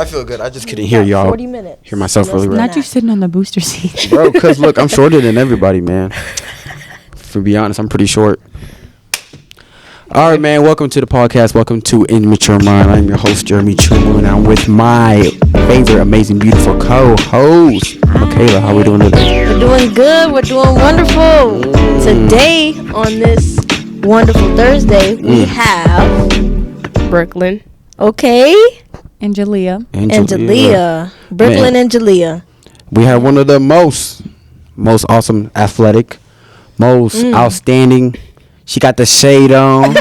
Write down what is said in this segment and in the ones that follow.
I feel good. I just couldn't hear y'all. 40 minutes. Hear myself really well. Not you sitting on the booster seat. Bro, because look, I'm shorter than everybody, man. To be honest, I'm pretty short. All right, man. Welcome to the podcast. Welcome to Immature Mind. I'm your host, Jeremy Trimble, and I'm with my favorite, amazing, beautiful co-host, Michaela. How we doing today? We're doing good. We're doing wonderful. Today, on this wonderful Thursday, we have Brooklyn. Okay. And Jalea. And Jalea. Brooklyn and Jalea. We have one of the most awesome, athletic, most outstanding. She got the shade on,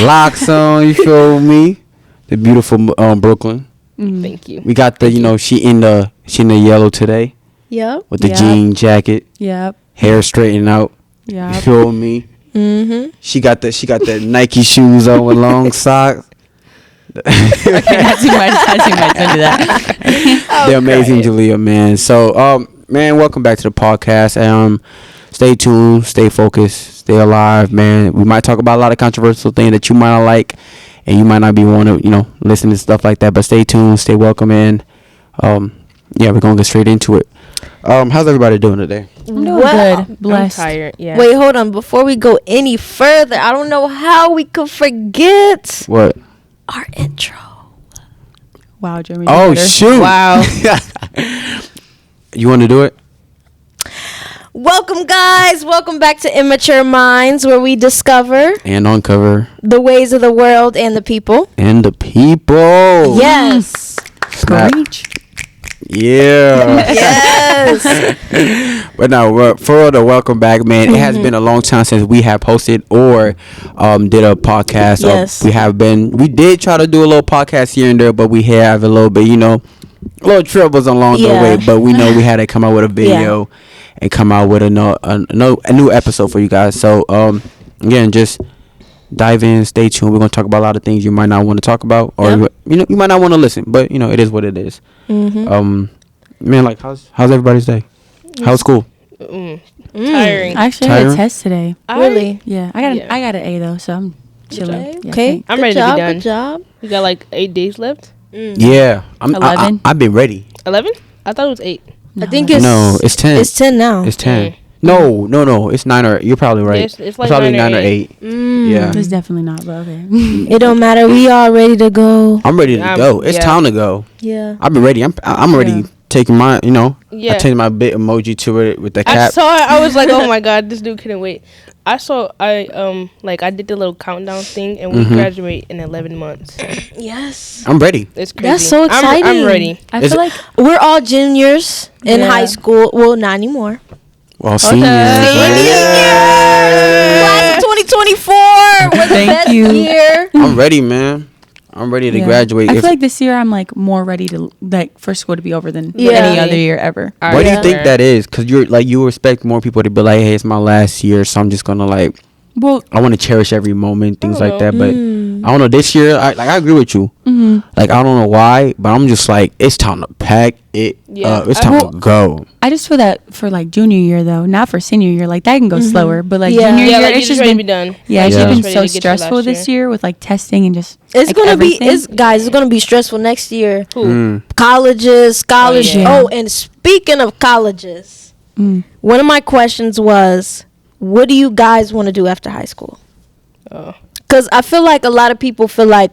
locks on. You feel me? The beautiful Brooklyn. Thank you. We got the, she in the yellow today. Yep. With the jean jacket. Yep. Hair straightened out. Yeah. You feel me? Mm-hmm. She got the Nike shoes on with long socks. Okay, not too much. Don't do that. The amazing Jalea, man. So, man, welcome back to the podcast. Stay tuned, stay focused, stay alive, man. We might talk about a lot of controversial things that you might not like, and you might not be want to, listen to stuff like that. But stay tuned, stay welcome, and yeah, we're gonna get straight into it. How's everybody doing today? I'm doing good. Blessed. I'm tired. Yeah. Wait, hold on. Before we go any further, I don't know how we could forget What? our intro. Wow, Jeremy. Oh better. shoot! Wow. You want to do it? Welcome, guys. Welcome back to Immature Minds, where we discover And uncover the ways of the world and the people. and the people. Yes. Snap. Preach. Yeah. Yes. But no, for the welcome back, man. It has been a long time since we have posted or did a podcast. Yes. We did try to do a little podcast here and there, but we have a little bit, little troubles along the way. But we know we had to come out with a video and come out with a new episode for you guys. So again, just dive in, stay tuned. We're gonna talk about a lot of things you might not want to talk about, or you might not want to listen, but it is what it is. Man, like how's everybody's day? How's school? Tiring. I actually had Tiring? a test today. Really? Yeah, I got an A though, so I'm chilling. Yeah, Okay. I'm Good ready job, to be done. Good job. We got like 8 days left. Yeah, 11? I've been ready. 11? I thought it was 8. I think it's No, it's 10. It's 10 now. It's 10. No, it's 9 or you're probably right. Yeah, it's like probably 9 or 8. Yeah. It's definitely not, but okay. It don't matter. We all ready to go. I'm ready to go. It's time to go. Yeah. I've been ready. I'm already Yeah. taking my, I Yeah. changed my bit emoji to it with the I cap. saw it. I was like, oh my God, this dude couldn't wait. I did the little countdown thing, and we graduate in 11 months. Yes. I'm ready. It's crazy. That's so exciting. I'm ready. I Is feel it- like We're all juniors in Yeah. high school. Well, not anymore. Well, seniors. Class of 2024 was the Thank best you. year. I'm ready, man. I'm ready to yeah. graduate. I feel like this year I'm like more ready to for school to be over than Yeah. any other year ever. What do you Yeah. think that is? Because you respect more people to be like, hey, it's my last year, so I'm just gonna Well, I want to cherish every moment, things I like don't that. But I don't know. This year, I agree with you. Like I don't know why, but I'm just like, it's time to pack it Yeah. up. It's time to go. I just feel that for like junior year though, not for senior year. Like that can go slower, but like Yeah. junior Yeah, year, like, it's you're just ready to been be done. yeah, it's Yeah. just Ready been to so get to stressful last this year with like testing and just It's like, gonna be, everything. guys. It's gonna be stressful next year. Who? Colleges, scholarships. yeah. Oh, and speaking of colleges, Mm. one of my questions was, what do you guys want to do after high school? Oh. Because I feel like a lot of people feel like,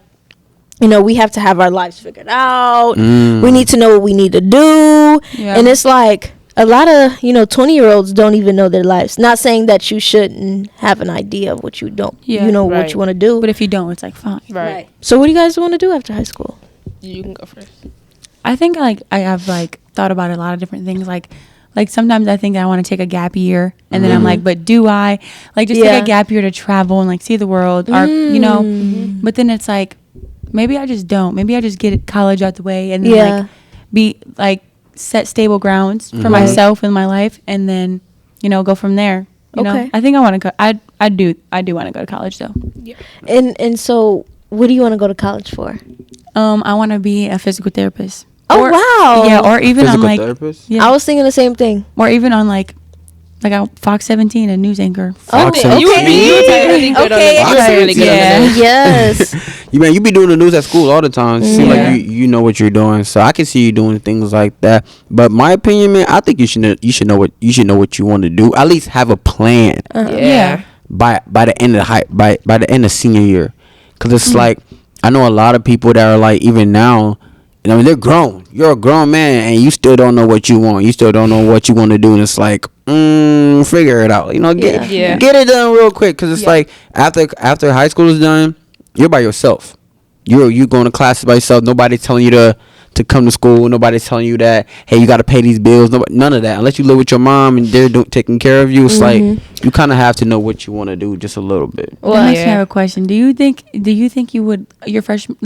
we have to have our lives figured out. We need to know what we need to do. Yeah. And it's like a lot of, 20-year-olds don't even know their lives. Not saying that you shouldn't have an idea of what you don't, Yeah. what Right. you want to do. But if you don't, it's like fine. Right. So what do you guys want to do after high school? You can go first. I think like I have like thought about a lot of different things. Like sometimes I think I want to take a gap year, and then I'm like, but do I like just Yeah. take a gap year to travel and like see the world, or But then it's like maybe I just don't. Maybe I just get college out the way and then like be like set stable grounds for myself and my life, and then go from there. You know, Okay. I think I want to go. I do want to go to college though. And so what do you want to go to college for? I want to be a physical therapist. Oh, wow. Yeah, or even on Physical like therapist? yeah, I was thinking the same thing. or even on like Fox 17, a news anchor. Fox okay. You would be really good Okay, on the, you would be really good yeah. on the news. Yes. You be doing the news at school all the time. It seems Yeah. like you know what you're doing. So I can see you doing things like that. But my opinion, man, I think you should know what you want to do. At least have a plan Yeah. by the end of by the end of senior year. Cause it's like I know a lot of people that are like even now. I mean, they're grown. You're a grown man, and you still don't know what you want. You still don't know what you want to do, and it's like, figure it out. Get it done real quick, because it's like after high school is done, you're by yourself. You're going to classes by yourself. Nobody's telling you to come to school. Nobody's telling you that, hey, you got to pay these bills. None of that. Unless you live with your mom and they're taking care of you, it's like you kind of have to know what you want to do just a little bit. Well, I actually have a question. Do you think you would your freshman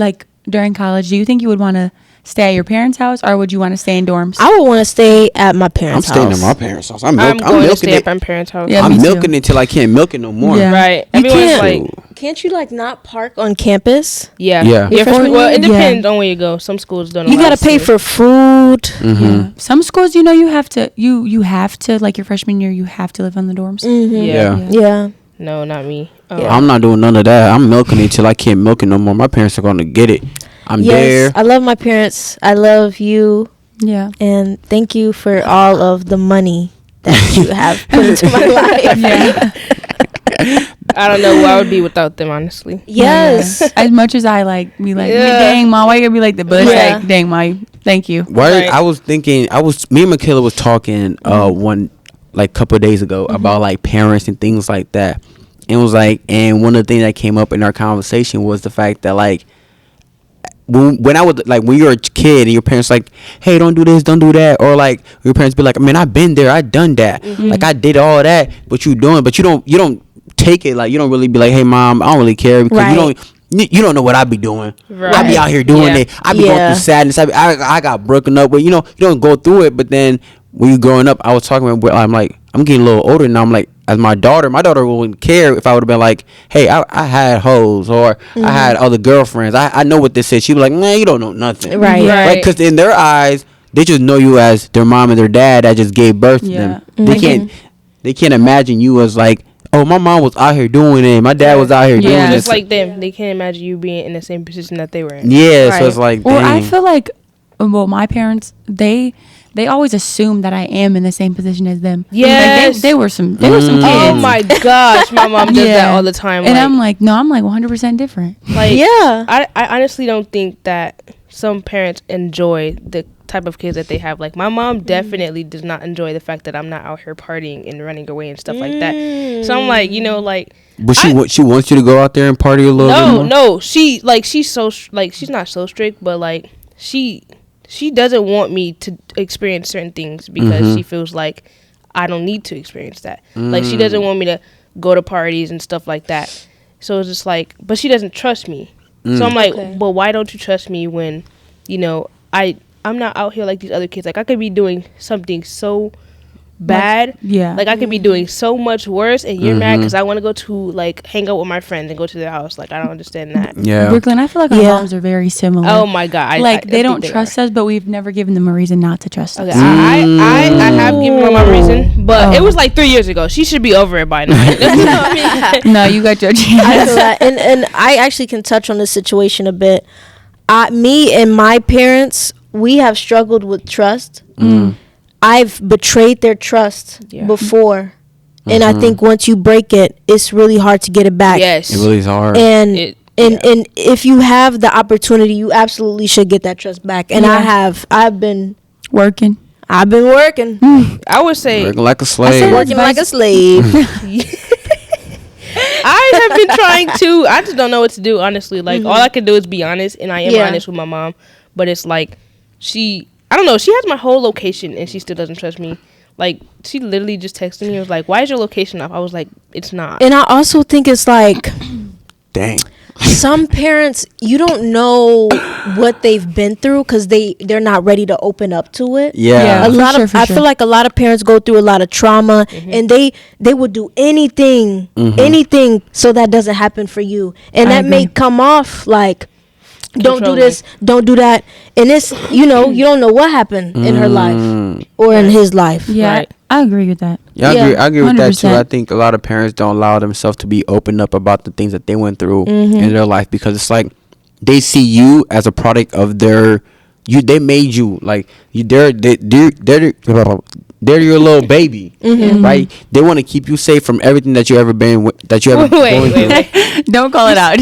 during college? Do you think you would want to stay at your parents' house, or would you want to stay in dorms? I would want to stay at my parents' house. I'm staying at my parents' house. I'm going milking to stay it. at my parents' house. Yeah, I'm me too. milking it till I can't milk it no more. Yeah. Right. You Everyone's can't. like, Can't you not park on campus? yeah. Yeah. Your freshman Well, it year? depends on where you go. Some schools don't. You allow gotta pay us to. for food. Yeah. Some schools, you have to you have to, like your freshman year, you have to live on the dorms. Yeah. Yeah. No, not me. I'm not doing none of that. I'm milking it till I can't milk it no more. My parents are gonna get it. I'm there. I love my parents. I love you. Yeah. And thank you for all of the money that you have put into my life. Yeah. I don't know where I would be without them, honestly. Yes. As much as I be like, dang, Ma, why you gonna be like that? But it's Yeah. like, dang, Ma, thank you. Right. I was thinking. Me and Michaela was talking one couple of days ago about like parents and things like that. And it was like, and one of the things that came up in our conversation was the fact that like when I was like, when you're a kid and your parents like, hey, don't do this, don't do that, or like your parents be like, man, I've been there, I've done that, like I did all that, but you don't take it, like you don't really be like, hey mom, I don't really care, because you don't know what I be doing. Right. I be out here doing Yeah. it. I be going through sadness. I got broken up, but you don't go through it. But then when you growing up, I was talking about, I'm like, I'm getting a little older now. I'm like, as my daughter wouldn't care if I would have been like, hey, I had hoes, or I had other girlfriends. I know what this is. She'd be like, man, you don't know nothing. Right. Because in their eyes, they just know you as their mom and their dad that just gave birth to them. They can't imagine you as like, oh, my mom was out here doing it. My dad was out here doing Just this. like them, they can't imagine you being in the same position that they were in. Yeah, so it's like, Well, I dang. feel like, my parents, they always assume that I am in the same position as them. Yes. Like they were some kids. Oh my gosh, my mom does that all the time. And I'm like, no, I'm like 100% different. like, Yeah. I honestly don't think that some parents enjoy the type of kids that they have. Like my mom definitely does not enjoy the fact that I'm not out here partying and running away and stuff like that. So I'm like, But she wants you to go out there and party a little bit more? no, she's so she's not so strict, but like she doesn't want me to experience certain things because she feels like I don't need to experience that. Like she doesn't want me to go to parties and stuff like that. So it's just like, but she doesn't trust me. So I'm like, well, why don't you trust me when, I'm not out here like these other kids. Like I could be doing something so bad. Yeah. Like I could be doing so much worse, and you're mad because I want to go to like hang out with my friends and go to their house. Like I don't understand that. Yeah. Brooklyn, I feel like our moms are very similar. Oh my god! They don't trust us, but we've never given them a reason not to trust us. Okay, I have given my mom a reason, but it was like 3 years ago. She should be over it by now. You know what I mean? No, you got your I chance. feel that. And I actually can touch on this situation a bit. Me and my parents, we have struggled with trust. I've betrayed their trust before. And I think once you break it, it's really hard to get it back. Yes, It really is hard. And if you have the opportunity, you absolutely should get that trust back. And I've been Working. working. I would say Working like a slave. Working like a slave. I have been trying to. I just don't know what to do, honestly. Like all I can do is be honest, and I am honest with my mom. But it's like I don't know. She has my whole location, and she still doesn't trust me. Like she literally just texted me and was like, "Why is your location off?" I was like, "It's not." And I also think it's like Dang. some parents, you don't know what they've been through because they're not ready to open up to it. Yeah. I feel like a lot of parents go through a lot of trauma, and they would do anything so that doesn't happen for you, and that may come off like, don't do this, don't do that, and it's you don't know what happened in her life or in his life. Yeah, Right. I agree with that. Yeah, I agree with that too. 100%. I think a lot of parents don't allow themselves to be open up about the things that they went through in their life, because it's like they see you as a product of their they made you, like they're your little baby, right? They want to keep you safe from everything that you ever going through. Don't call it out.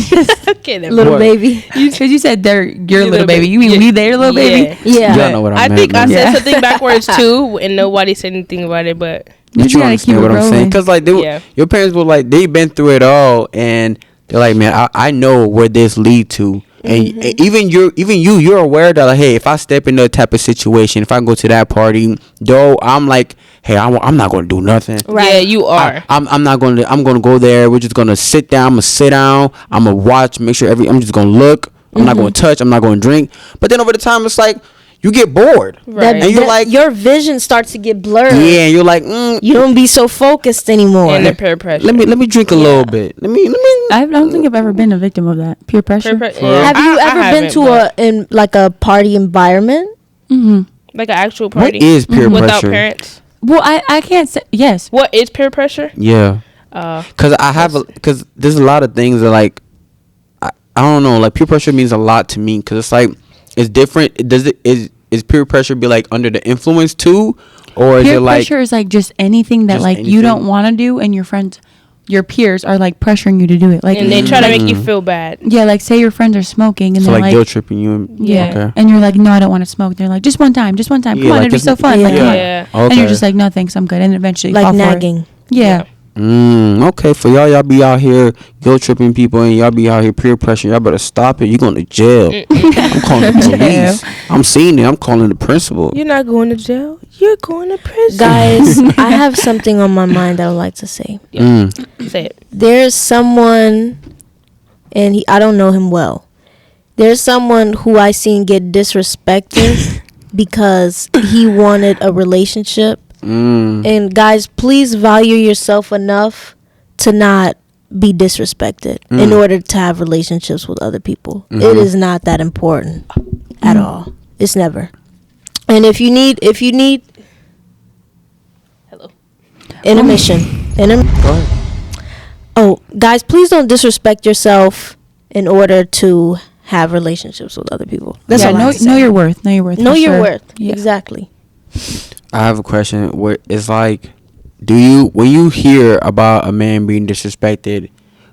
Okay, then. Little What? baby. Because you said they're your little baby. You mean Yeah. we their little baby? Yeah. Y'all know what I I meant. think I man. said Yeah. something backwards too, and nobody said anything about it. But But you gotta understand keep what it I'm saying? rolling. Because like Yeah. your parents were like, they been through it all, and they're like, man, I know where this lead to. And even you're aware that, like, hey, if I step in that type of situation, if I go to that party, though, I'm like, hey, I'm not gonna do nothing. Right. yeah, you are. I'm not gonna. I'm gonna go there. We're just gonna sit down. I'm gonna sit down. I'm gonna watch. Make sure I'm just gonna look. I'm not gonna touch. I'm not gonna drink. But then over the time, it's like you get bored, Right. and you're like, your vision starts to get blurred. yeah, and you're like, You don't be so focused anymore. and the peer pressure. let me drink a little bit. Let me. I don't think I've ever been a victim of that peer pressure. Have you ever been to a party environment? like an actual What party is peer without pressure? parents? Well, I can't say yes. What is peer pressure? Yeah, because because there's a lot of things that, like, I don't know, like peer pressure means a lot to me, because it's like it's different. Is peer pressure be like under the influence too, or is Peer it like pressure is like just anything that Just like you anything? don't want to do, and your friends, your peers are like pressuring you to do it. Like And they try to like, make you feel bad. yeah, like say your friends are smoking, and so they're like like, guilt tripping you? And, yeah, Okay. and you're like, no, I don't want to smoke. They're like, just one time. Yeah, Come on, like it'd be just- so fun. Like, Yeah. come on. Yeah. Okay. And you're just like, no, thanks, I'm good. And eventually, Like fall for it. nagging. Yeah. Okay, for y'all be out here guilt tripping people, and y'all be out here peer pressure. Y'all better stop it. You going to jail. I'm calling the police. I'm seeing it. I'm calling the principal. You're not going to jail. You're going to prison. Guys, I have something on my mind that I would like to say. Say it. There's someone, and I don't know him well. There's someone who I seen get disrespected because he wanted a relationship. And guys, please value yourself enough to not be disrespected in order to have relationships with other people. It is not that important at all. It's never. And if you need Hello. intermission. Go ahead. Oh, guys, please don't disrespect yourself in order to have relationships with other people. That's yeah, all I have to say. know your worth. Know your worth. Know for your sure. worth. Yeah. Exactly. I have a question. Where it's like, when you hear about a man being disrespected,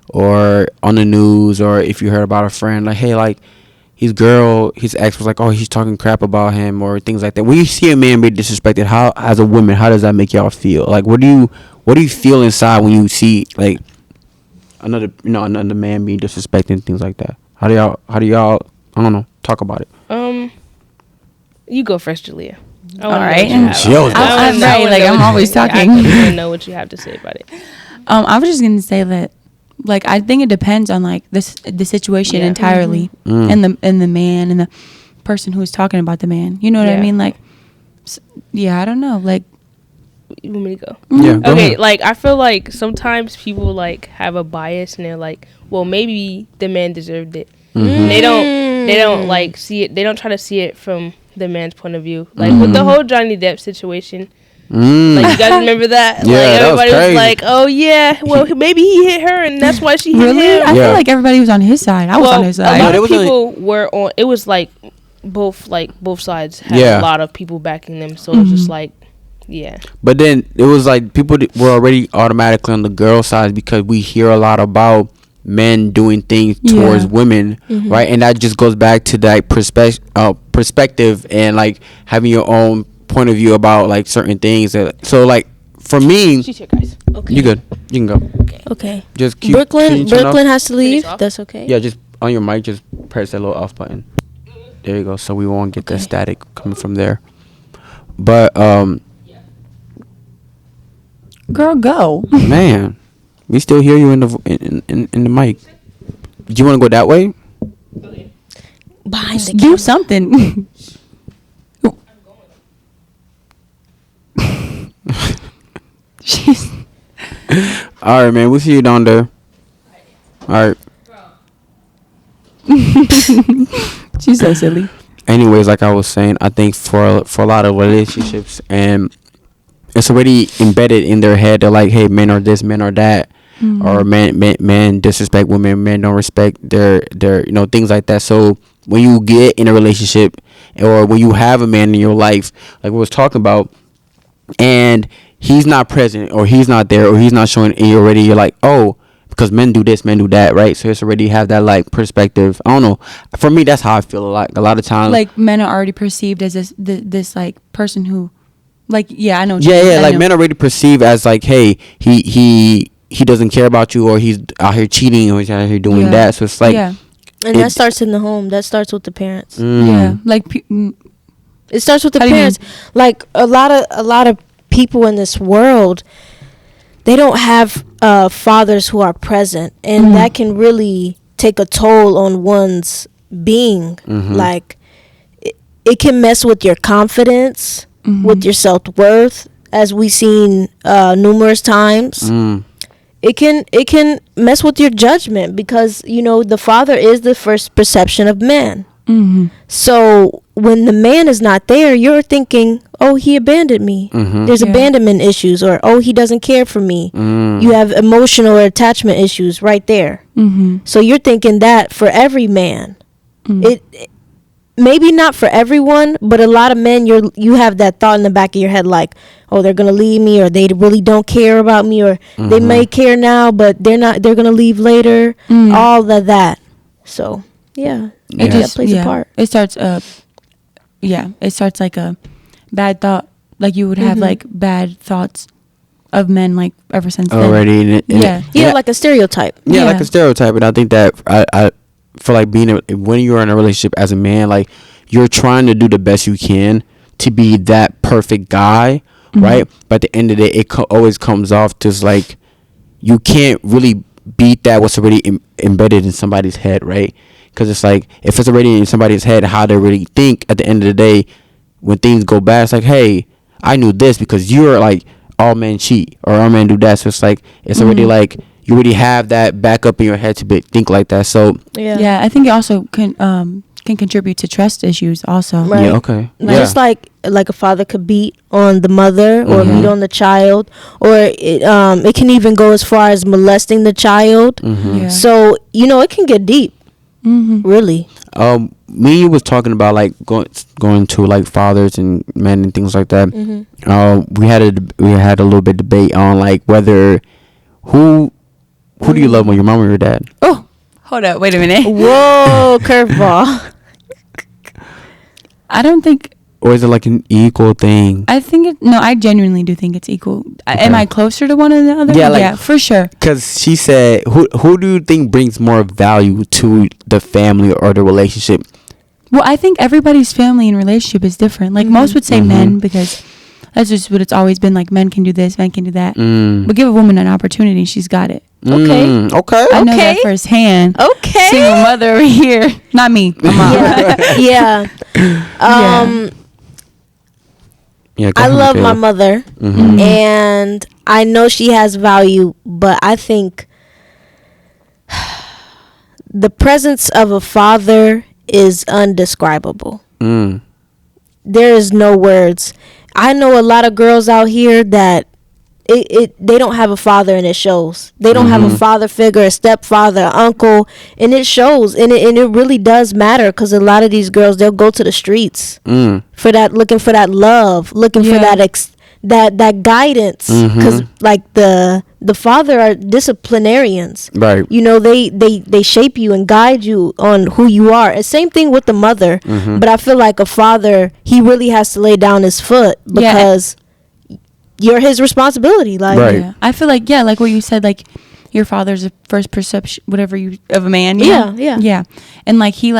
or on the news, or if you heard about a friend, like, hey, like his ex was like, oh, he's talking crap about him, or things like that. When you see a man being disrespected, how, as a woman, how does that make y'all feel? Like, what do you feel inside when you see like another man being disrespected and things like that? How do y'all I don't know, talk about it? You go first, Julia. All right. Josie. I'm right, like, I'm always talking. I want to know what you have to say about it. I was just gonna say that, like, I think it depends on like the situation Yeah. entirely, and the man and the person who's talking about the man. You know what I Yeah. mean? Like, yeah, I don't know. Like, You want me to go? Yeah. Go Okay, ahead. like I feel like sometimes people like have a bias and they're like, well, maybe the man deserved it. Mm-hmm. They don't like see it. They don't try to see it from the man's point of view. Like with the whole Johnny Depp situation. Like you guys remember that? Yeah, like that was everybody was, crazy. like, "Oh yeah, well maybe he hit her and that's why she hit really? him." I Yeah. feel like everybody was on his side. I was well, on his a side. No, lot there of was people were on. It was like both sides had Yeah. a lot of people backing them. So it's just like, yeah, But then it was like people were already automatically on the girl side, because we hear a lot about men doing things towards Yeah. women, right? And that just goes back to that perspective and like having your own point of view about like certain things. So like for me, she's here, guys. Okay. you good? You can go. Okay. Just keep. Brooklyn can you turn Brooklyn off? has to leave. off? That's okay. Yeah, just on your mic, just press that little off button. There you go. So we won't get that Okay. static coming from there. But Girl, go. man, we still hear you in the mic. Do you want to go that way? Behind the Do something. She's All right, man. We'll see you down there. All right. she's so silly. Anyways, like I was saying, I think for a lot of relationships and it's already embedded in their head. They're like, hey, men are this, men are that. Or men disrespect women, men don't respect their things like that. So when you get in a relationship, or when you have a man in your life, like we was talking about, and he's not present, or he's not there, or he's not showing, and you're like, oh, because men do this, men do that, right? So it's already have that like perspective. I don't know. For me, that's how I feel. Like a lot of times, like men are already perceived as this like person who, like, yeah, I know. Like men are already perceived as like, hey, he doesn't care about you, or he's out here cheating, or he's out here doing that. So it's like, and that starts in the home. That starts with the parents. Yeah, like it starts with the parents. Like a lot of people in this world, they don't have fathers who are present, and that can really take a toll on one's being. Like it can mess with your confidence, with your self-worth, as we've seen numerous times. It can mess with your judgment, because the father is the first perception of man. So when the man is not there, you're thinking, oh, he abandoned me. There's abandonment issues, or oh, he doesn't care for me. You have emotional or attachment issues right there. So you're thinking that for every man. It maybe not for everyone, but a lot of men, you have that thought in the back of your head, like, oh, they're gonna leave me, or they really don't care about me, or they may care now, but they're gonna leave later. All of that. So it just plays a part. It starts it starts like a bad thought, like you would have like bad thoughts of men, like ever since already then. Like a stereotype. Like a stereotype. And I think that I for like when you're in a relationship as a man, like you're trying to do the best you can to be that perfect guy, right? But at the end of the day, it always comes off to like you can't really beat that what's already embedded in somebody's head, right? Because it's like, if it's already in somebody's head how they really think, at the end of the day, when things go bad, it's like, hey, I knew this because you're like, all men cheat or all men do that. So it's like, it's already like, you already have that back up in your head to think like that. So yeah, I think it also can contribute to trust issues also. Right. Yeah, okay. Just like a father could beat on the mother or beat on the child, or it can even go as far as molesting the child. So it can get deep. Really. Me was talking about like going to like fathers and men and things like that. We had a little bit debate on like whether who do you love more, your mom or your dad? Oh, hold up, wait a minute. Whoa, curveball. I don't think. Or is it like an equal thing? I think I genuinely do think it's equal. Okay. Am I closer to one or the other? Yeah, for sure. Because she said, who do you think brings more value to the family or the relationship? Well, I think everybody's family and relationship is different. Like most would say men, because that's just what it's always been. Like men can do this, men can do that. But give a woman an opportunity, she's got it. Okay. I know that firsthand. Okay. Single mother over here. Not me. My mom. Yeah. I love my mother, and I know she has value, but I think the presence of a father is undescribable. There is no words. I know a lot of girls out here that they don't have a father, and it shows. They don't have a father figure, a stepfather, uncle, and it shows. And it really does matter, because a lot of these girls, they'll go to the streets for that, looking for that love, looking for that guidance. Because like the father are disciplinarians, right? They shape you and guide you on who you are. And same thing with the mother. But I feel like a father, he really has to lay down his foot, because you're his responsibility. Like, right. I feel like, like what you said, like your father's the first perception, whatever of a man. Yeah. And like he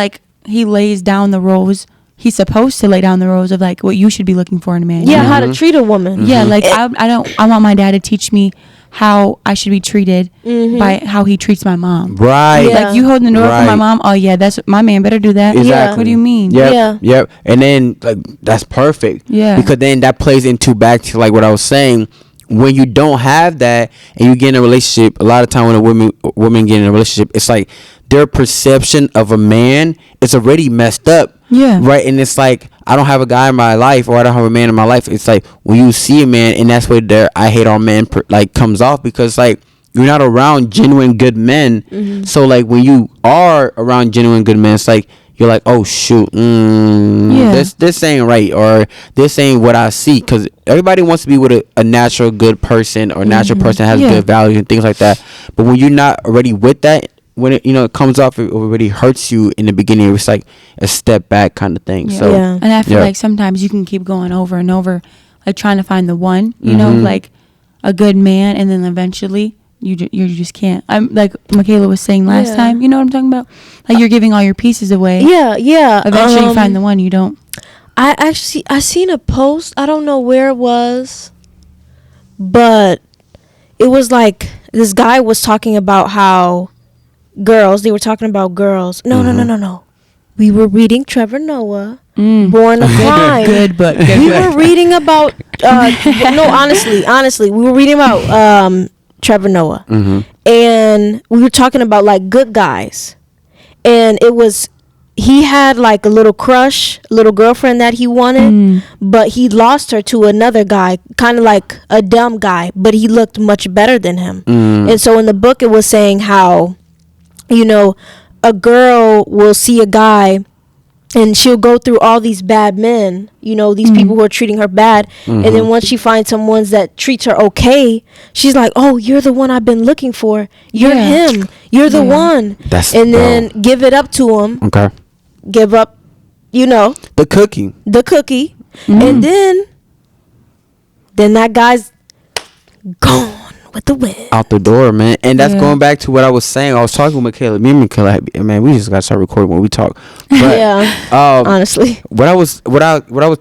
lays down the roles. He's supposed to lay down the roles of like what you should be looking for in a man. Yeah, how to treat a woman. Yeah, like I want my dad to teach me how I should be treated by how he treats my mom. Right. Yeah. Like you holding the door for my mom. Oh yeah, that's my man. Better do that. Exactly. What do you mean? Yep. And then like that's perfect. Yeah. Because then that plays into back to like what I was saying. When you don't have that and you get in a relationship, a lot of time when a woman get in a relationship, it's like their perception of a man is already messed up Yeah. Right. And it's like, I don't have a guy in my life, or I don't have a man in my life. It's like when you see a man, and that's where the I hate on men like comes off, because like you're not around genuine good men. So like when you are around genuine good men, it's like you're like, oh shoot, this ain't right, or this ain't what I see, because everybody wants to be with a natural good person, or natural person has good values and things like that. But when you're not already with that, when it it comes off, it already hurts you in the beginning. It's like a step back kind of thing. Yeah. So And I feel like sometimes you can keep going over and over, like trying to find the one, you know, like a good man, and then eventually you just can't. I'm like Michaela was saying last time. You know what I'm talking about? Like you're giving all your pieces away. Yeah. Eventually you find the one you don't. I seen a post. I don't know where it was, but it was like this guy was talking about how they were talking about girls. No. We were reading Trevor Noah, Born a Crime. Good book. We were reading about honestly, we were reading about Trevor Noah, and we were talking about like good guys, and it was, he had like a little crush, little girlfriend that he wanted, but he lost her to another guy, kind of like a dumb guy, but he looked much better than him. And so in the book it was saying how, a girl will see a guy and she'll go through all these bad men, these people who are treating her bad. And then once she finds someone that treats her okay, she's like, oh, you're the one I've been looking for. You're him. You're the one. Then give it up to him. Okay. Give up, the cookie. And then that guy's gone with the wind. Out the door, man. And that's going back to what I was saying. I was talking with Michaela. Me and Michaela, man, we just gotta start recording when we talk. But, honestly. What I was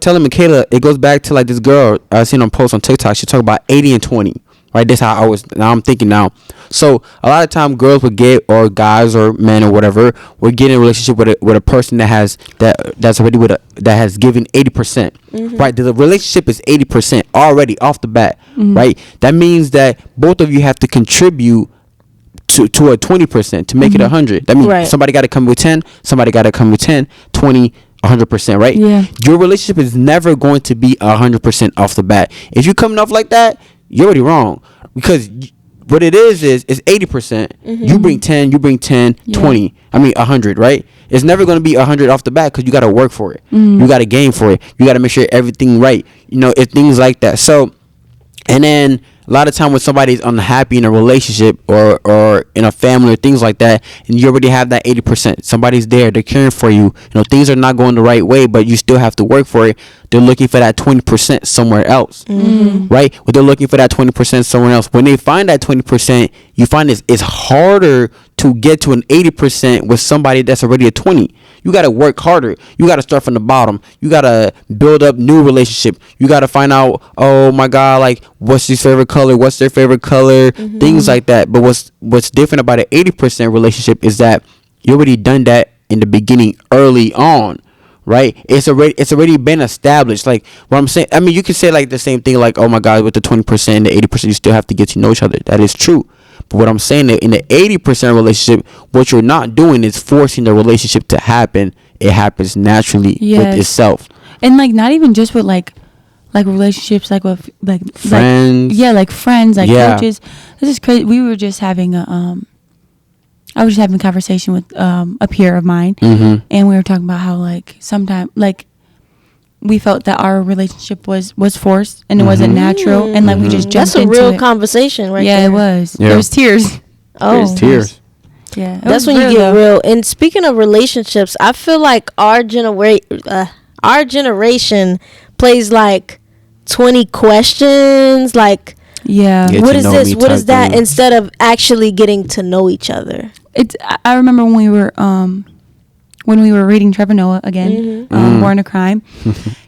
telling Michaela, it goes back to like this girl I seen on post on TikTok. She talked about 80 and 20. Right, that's how I'm thinking now. So a lot of time girls would get, or guys or men or whatever, would get in a relationship with a person that has given 80%. Right, the relationship is 80% already off the bat. Right, that means that both of you have to contribute to a 20% to make it 100. That means somebody got to come with 10, somebody got to come with 10, 20. 100%, right? Yeah. Your relationship is never going to be 100% off the bat. If you're coming off like that, you're already wrong, because what it is it's 80%. You bring 10, 20. 100, right? It's never going to be 100 off the bat, because you got to work for it. You got to game for it. You got to make sure everything right. It's things like that. So, and then a lot of time when somebody's unhappy in a relationship or in a family or things like that, and you already have that 80%, somebody's there, they're caring for you, things are not going the right way, but you still have to work for it. They're looking for that 20% somewhere else, right? When they're looking for that 20% somewhere else, when they find that 20%, you find it's harder to get to an 80% with somebody that's already a 20. You got to work harder. You got to start from the bottom. You got to build up new relationship. You got to find out, oh my God, like what's his favorite color? What's their favorite color? Things like that. But what's different about an 80% relationship is that you already done that in the beginning, early on, right? It's already been established. Like what I'm saying, you can say like the same thing, like, oh my God, with the 20%, the 80%, you still have to get to know each other. That is true. But what I'm saying, that in the 80% relationship, what you're not doing is forcing the relationship to happen. It happens naturally with itself. And like not even just with like relationships, like with like friends. Like friends, like coaches. This is crazy. We were just having I was just having a conversation with a peer of mine, and we were talking about how like sometimes like we felt that our relationship was forced and it wasn't natural, and like we just jumped into it. That's a real conversation, right? Yeah, it was. There was tears. Oh, there's tears. Yeah, that's when you get real. And speaking of relationships, I feel like our generation plays like 20 questions, like what is this, what is that, instead of actually getting to know each other. I remember when we were reading Trevor Noah again, Born a Crime.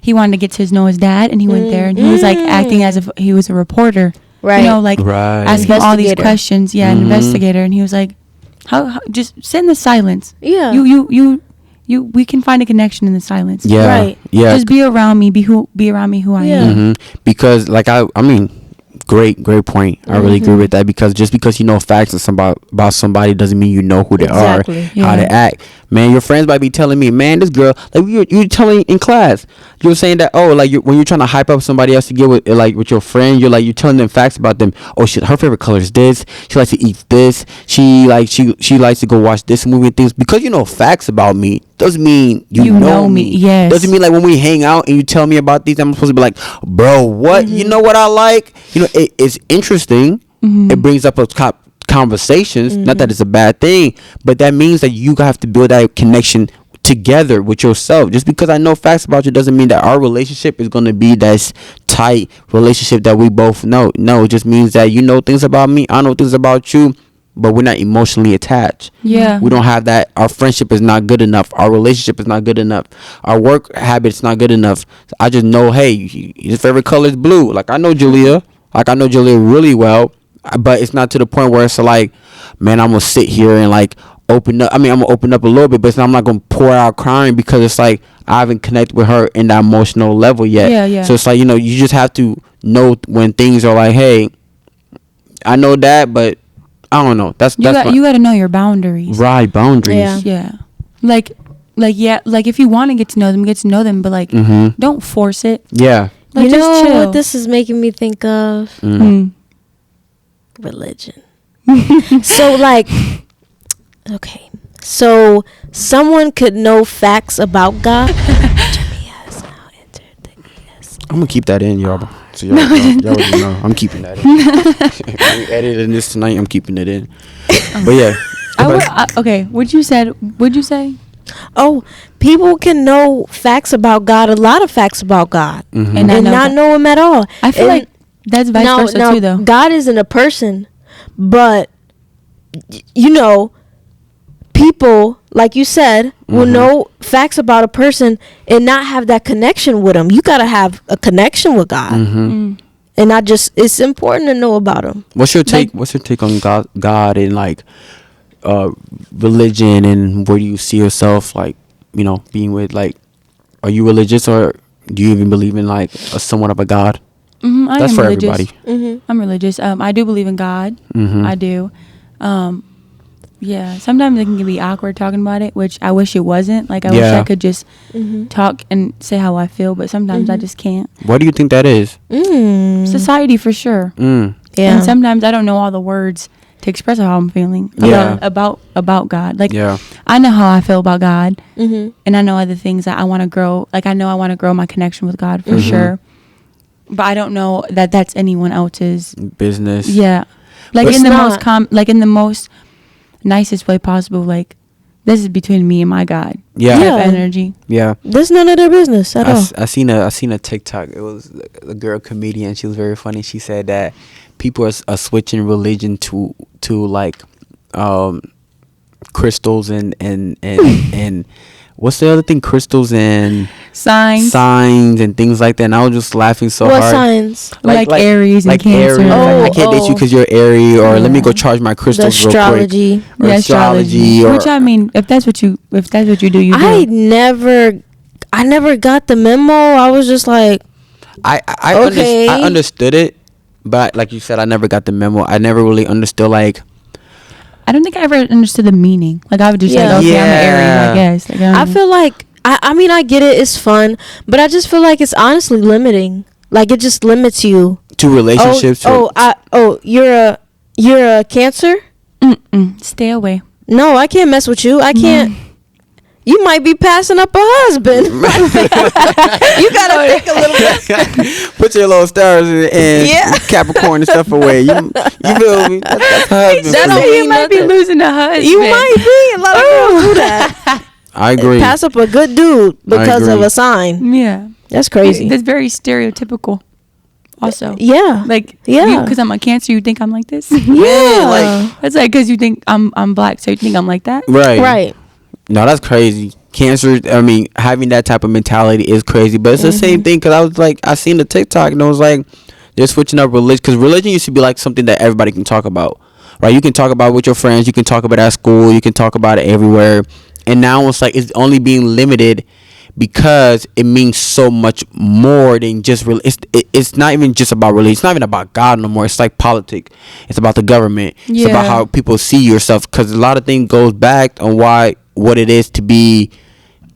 He wanted to get to know his dad, and he went there, and he was like acting as if he was a reporter, right? Asking all these questions, an investigator, and he was like, "How? Just sit in the silence. Yeah, we can find a connection in the silence. Yeah, right. Yeah, just be around me, be around me who I am. Because like I mean, Great point. I really agree with that, because just because you know facts about somebody doesn't mean you know who they are, how they act. Man, your friends might be telling me, man, this girl, like you telling in class, you were saying that, oh, like when you're trying to hype up somebody else to get with your friend, you're telling them facts about them. Oh shit, her favorite color is this. She likes to eat this. She likes to go watch this movie and things. Because you know facts about me doesn't mean you know me. Yes. Doesn't mean like when we hang out and you tell me about these, I'm supposed to be like, bro, what? You know what I like? You know, it's interesting. It brings up a conversations. Not that it's a bad thing, but that means that you have to build that connection together with yourself. Just because I know facts about you doesn't mean that our relationship is going to be that tight relationship that we both know. No, it just means that you know things about me, I know things about you, but we're not emotionally attached. Yeah. We don't have that. Our friendship is not good enough. Our relationship is not good enough. Our work habits not good enough. I just know, hey, his favorite color is blue. Like, I know Julia. Like, I know Julia really well. But it's not to the point where it's like, man, I'm going to sit here and, like, open up. I mean, I'm going to open up a little bit, but I'm not going to pour out crying, because it's like I haven't connected with her in that emotional level yet. Yeah. So it's like, you know, you just have to know when things are like, hey, I know that, but I don't know. You got to know your boundaries. Right, boundaries. Yeah. Like if you want to get to know them, but like don't force it. Yeah. Like, you just know chill. what this is making me think of? Religion. So like, okay, so someone could know facts about God. Jimmy has now entered the yes. I'm gonna keep that in, y'all. So y'all already know. I'm keeping that in. I'm editing this tonight. I'm keeping it in. But yeah. Okay. What'd you say? Oh, people can know facts about God, a lot of facts about God, And not know him at all. I feel like that's vice versa too, though. God isn't a person, but you know, people, like you said, will know facts about a person and not have that connection with him. You gotta have a connection with God, and not just. It's important to know about him. What's your take? What's your take on God and like religion, and where do you see yourself, like, you know, being with, like, are you religious, or do you even believe in like somewhat of a God? That's for religious. everybody. I'm religious. I do believe in God. I do. Yeah. Sometimes it can be awkward talking about it, which I wish it wasn't. Like, I wish I could just talk and say how I feel, but sometimes I just can't. What do you think that is? Society, for sure. Yeah. And sometimes I don't know all the words to express how I'm feeling about God. Like, I know how I feel about God, and I know other things that I want to grow. Like, I know I want to grow my connection with God for sure, but I don't know that that's anyone else's business. Yeah, like But in the it's most in the most nicest way possible. Like, this is between me and my God. Yeah. Type energy. Yeah. That's none of their business at all. I seen a TikTok. It was a girl comedian. She was very funny. She said that people are switching religion to like crystals and what's the other thing? Crystals and signs and things like that. And I was just laughing so hard. What signs? Like Aries and Cancer. Aries. Oh, I can't date you because you're Aries, or let me go charge my crystals The astrology. real quick. Or astrology. Which, I mean, if that's what you do, you do. I never got the memo. I was just like, I okay. I understood it, but like you said, I never got the memo. I never really understood, like, I don't think I ever understood the meaning. Like, I would just say, okay, I'm an Aries, I guess. Like, I feel like, I mean, I get it. It's fun. But I just feel like it's honestly limiting. Like, it just limits you. To relationships. You're a Cancer? Stay away. No, I can't mess with you. I can't. You might be passing up a husband. You gotta think a little bit. Put your little stars and Capricorn and stuff away. You feel me? That's a husband. That don't mean You might be losing a husband. You might be. A lot of girls do that. I agree. Pass up a good dude because of a sign. Yeah. That's crazy. That's very stereotypical. Also. Yeah. Like, yeah. Because I'm a Cancer, you think I'm like this? Yeah. Like, that's like because you think I'm black, so you think I'm like that? Right. No, that's crazy. Cancer, I mean, having that type of mentality is crazy. But it's the same thing, because I was like, I seen the TikTok and I was like, they're switching up religion. Because religion used to be like something that everybody can talk about, right? You can talk about it with your friends. You can talk about it at school. You can talk about it everywhere. And now it's like it's only being limited because it means so much more than just it's not even just about religion. It's not even about God no more. It's like politics. It's about the government. It's about how people see yourself, because a lot of things goes back on what it is to be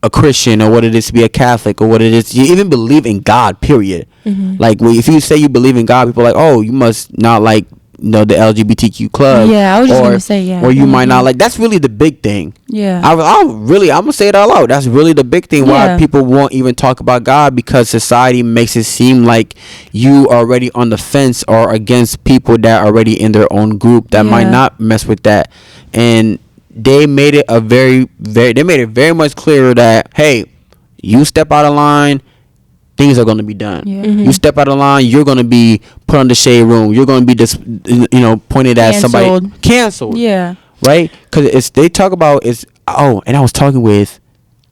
a Christian, or what it is to be a Catholic, or what it is you even believe in God, period. Like, if you say you believe in God, people are like, oh, you must not like, you know, the LGBTQ club. Yeah, I was just gonna say, yeah. Or you might not like. That's really the big thing. Yeah. I'm gonna say it out loud. That's really the big thing. Why people won't even talk about God, because society makes it seem like you are already on the fence or against people that are already in their own group that might not mess with that. And they made it very much clearer that, hey, you step out of line, things are going to be done. You step out of line, you're going to be put on the shade room. You're going to be just, you know, pointed at somebody, canceled. Yeah. Right? Because they talk about and I was talking with,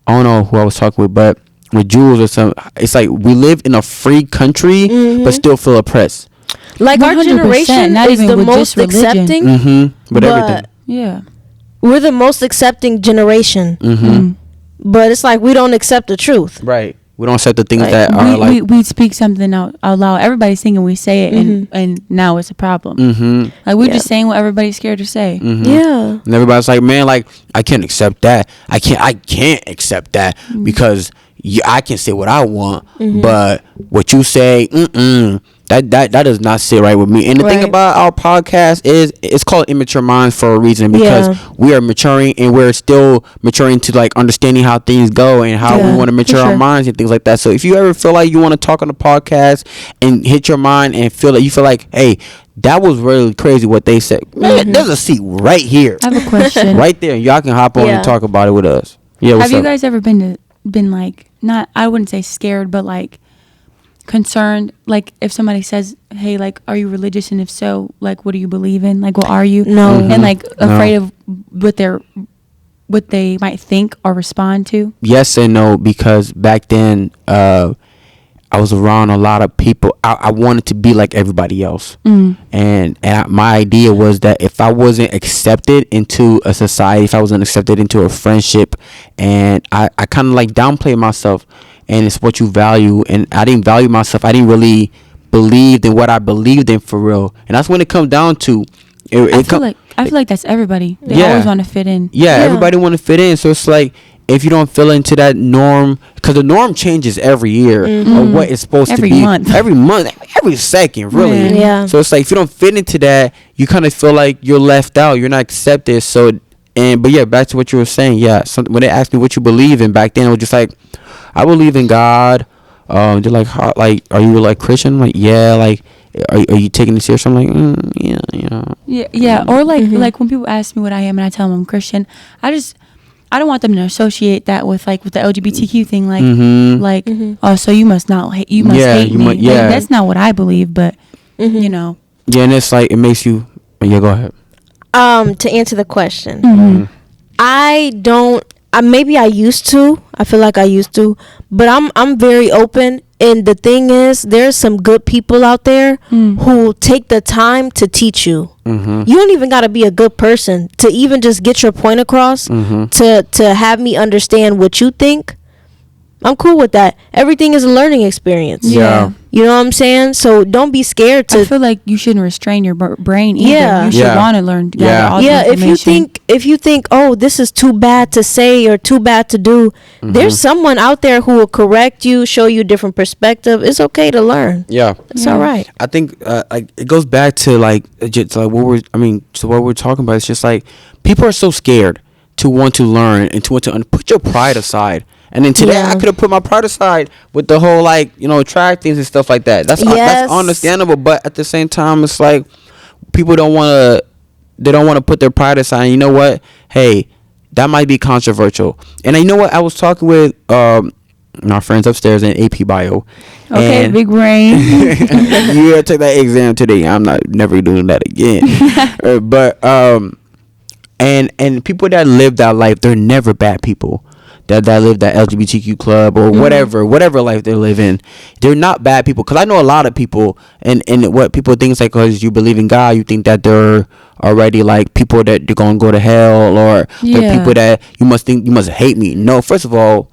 I don't know who I was talking with, but with Jules or something. It's like we live in a free country, but still feel oppressed. Like, our 100%, generation not is even the with just most religion. accepting. But everything. Yeah. We're the most accepting generation. But it's like we don't accept the truth. Right. We don't accept the things Like, that are like. We speak something out loud. Everybody's thinking we say it, and now it's a problem. Like, we're just saying what everybody's scared to say. Yeah. And everybody's like, man, like, I can't accept that. I can't accept that because I can say what I want, but what you say, that does not sit right with me. And the thing about our podcast is it's called Immature Minds for a reason, because we are maturing, and we're still maturing to like understanding how things go and how we want to mature our minds and things like that. So if you ever feel like you want to talk on the podcast and hit your mind and feel like, hey, that was really crazy what they said, man, there's a seat right here. I have a question. Right there. Y'all can hop on and talk about it with us. Yeah, what's have you up? guys ever been like, not, I wouldn't say scared, but like concerned, like if somebody says, hey, like, are you religious, and if so, like, what do you believe in, like, what are you? And like afraid of what they might think or respond to? Yes and no, because back then I was around a lot of people. I wanted to be like everybody else, and my idea was that if I wasn't accepted into a society, if I wasn't accepted into a friendship, and I kind of like downplayed myself, and it's what you value, and I didn't value myself. I didn't really believe in what I believed in for real, and that's when it comes down to. I feel like that's everybody. They always want to fit in. Yeah, everybody want to fit in. So it's like, if you don't fit into that norm, because the norm changes every year of what it's supposed to be. Every month, every second, really. Yeah. So it's like, if you don't fit into that, you kind of feel like you're left out. You're not accepted. But yeah, back to what you were saying. Yeah, when they asked me what you believe in back then, it was just like, I believe in God. They're like, are you like Christian? I'm like, yeah. Like, are you taking this serious? I'm like, yeah, you know. Yeah. Or like when people ask me what I am and I tell them I'm Christian, I don't want them to associate that with the LGBTQ thing. Oh, so you must not hate. You must hate me. Like, that's not what I believe. But you know. Yeah, and it's like, it makes you. Yeah, go ahead. To answer the question, I don't. Maybe I used to. I feel like I used to, but I'm very open. And the thing is, there's some good people out there who take the time to teach you. You don't even got to be a good person to even just get your point across, to have me understand what you think. I'm cool with that. Everything is a learning experience. Yeah. You know what I'm saying? So don't be scared to. I feel like you shouldn't restrain your brain either. Yeah. You should want to learn. All the information. If you think, oh, this is too bad to say or too bad to do, there's someone out there who will correct you, show you a different perspective. It's okay to learn. Yeah. It's all right. I think like it goes back to to what we're talking about. It's just like, people are so scared to want to learn and to want to put your pride aside. And then today I could have put my pride aside with the whole track things and stuff like that. That's understandable, but at the same time, it's like people don't want to put their pride aside. And you know what? Hey, that might be controversial. And you know what? I was talking with my friends upstairs in AP Bio. Okay, big brain. You gotta take that exam today. I'm never doing that again. But and people that live that life, they're never bad people. That live that LGBTQ club or whatever life they live in, they're not bad people. Because I know a lot of people, and what people think is like, because you believe in God, you think that they're already like people that they're gonna go to hell, or they're people that you must hate me. No, first of all,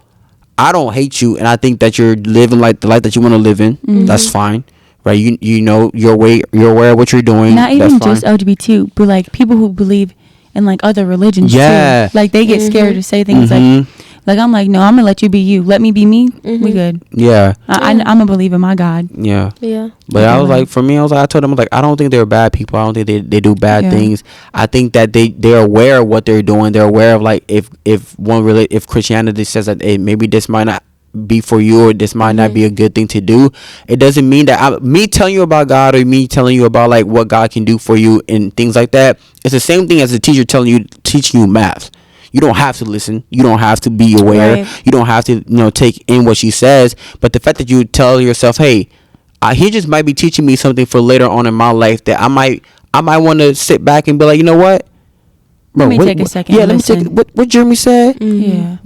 I don't hate you, and I think that you're living like the life that you want to live in. That's fine, right? You know you're aware of what you're doing. Not even That's just fine. LGBT, but like people who believe in like other religions. Yeah. too. Like they get scared to say things like I'm like, no, I'm gonna let you be you. Let me be me. We good. Yeah, I'm gonna believe in my God. yeah. Yeah. But I was like, for me, I told them, I was like, I don't think they're bad people. I don't think they do bad Yeah. things. I think that they're aware of what they're doing. They're aware of like if Christianity says that maybe this might not be for you, or this might not be a good thing to do. It doesn't mean that me telling you about God, or me telling you about like what God can do for you and things like that. It's the same thing as a teacher teaching you math. You don't have to listen. You don't have to be aware. Right. You don't have to, take in what she says. But the fact that you tell yourself, hey, he just might be teaching me something for later on in my life that I might want to sit back and be like, you know what? Let me take a second. Yeah, and let me listen. take what Jeremy said. Yeah.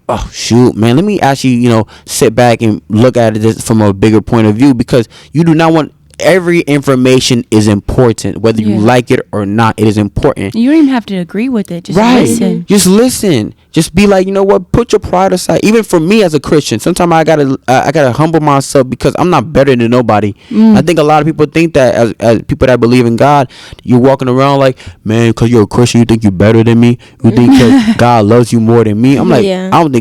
Oh shoot, man. Let me actually, sit back and look at it from a bigger point of view, because you do not want every information is important, whether you like it or not. It is important. You don't even have to agree with it. Just Right. listen. Just listen. Just be like, you know what? Put your pride aside. Even for me as a Christian, sometimes I gotta humble myself, because I'm not better than nobody. I think a lot of people think that as people that believe in God, you're walking around like, man, because you're a Christian, you think you're better than me. You think that God loves you more than me. I'm like, Yeah. I don't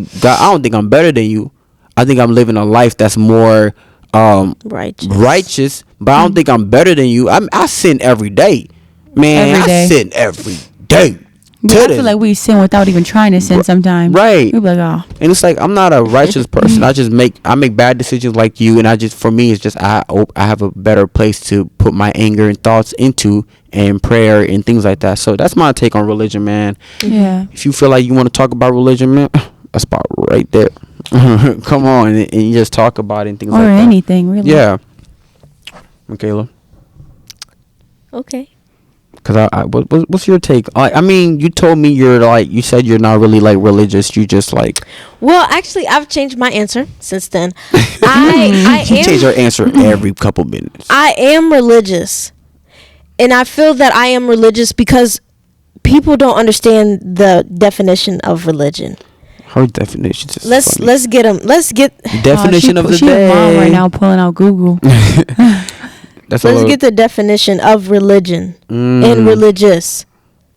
think I'm better than you. I think I'm living a life that's more righteous, but I don't think I'm better than you. I sin every day, man. Every day. I sin every day. I feel like we sin without even trying to sin sometimes. Right. We be like, oh. And it's like, I'm not a righteous person. I make bad decisions like you, and for me, it's just I have a better place to put my anger and thoughts into, and prayer and things like that. So that's my take on religion, man. Yeah. If you feel like you want to talk about religion, man, a spot right there. Come on, and you just talk about it and things Or like that. anything, really. Yeah. Michaela, Okay. because what's your take? I mean, you told me you said you're not really like religious. You just like. Well, actually, I've changed my answer since then. I She am. changes her answer every couple minutes. I am religious, and I feel that I am religious because people don't understand the definition of religion. Her definitions is Let's funny. get them. Let's get Definition of the she day. a mom right now pulling out Google. That's let's get the definition of religion and religious,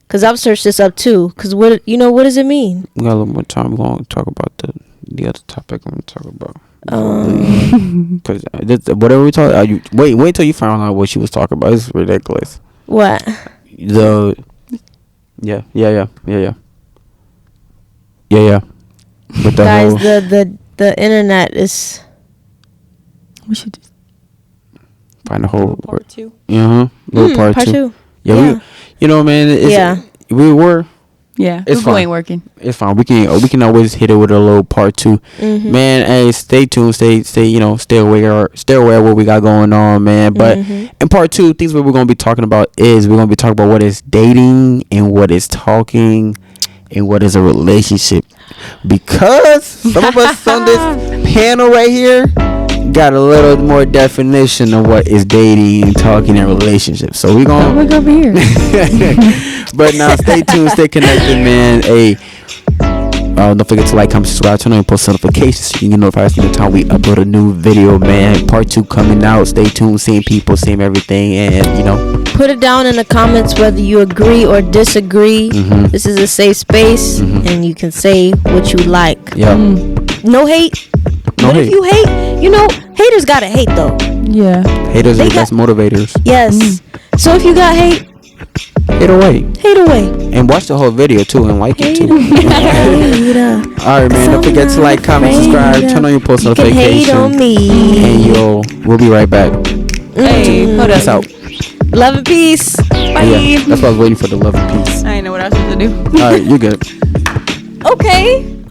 because I've searched this up too. Because what does it mean? We got a little more time. We're going to talk about the other topic I'm going to talk about. Because whatever we talk, wait till you find out what she was talking about. It's ridiculous. What? Yeah. With the Guys, whole, the internet is. We should just find the whole part two. little part two. Yeah, man. We were. Yeah, It's Google fine. ain't working. It's fine. We can always hit it with a little part two. Man, hey, stay tuned. Stay aware of what we got going on, man. But in part two, things what we're gonna be talking about is we're gonna be talking about what is dating and what is talking and what is a relationship. Because some of us on this panel right here got a little more definition of what is dating, talking, and relationships. So we're gonna Look over here. But now stay tuned, stay connected, man. Hey, don't forget to like, comment, subscribe, turn on post notifications so you can get notified every time we upload a new video, man. Part 2 coming out. Stay tuned, same people, same everything, and Put it down in the comments whether you agree or disagree. This is a safe space, and you can say what you like. yeah. No hate. No But hate. if you hate, haters gotta hate though. Yeah. Haters They are the best motivators. Yes. So if you got hate, Hate away. hate away. And watch the whole video too and like it Hate too. hater. Alright, man. Don't forget to like, comment, subscribe, turn on your post You can hate on notifications. me. And we'll be right back. Hey, hold Peace up. out. Love and peace. Bye. Yeah, that's why I was waiting for the love and peace. I didn't know what I was supposed to do. Alright, you're good. Okay.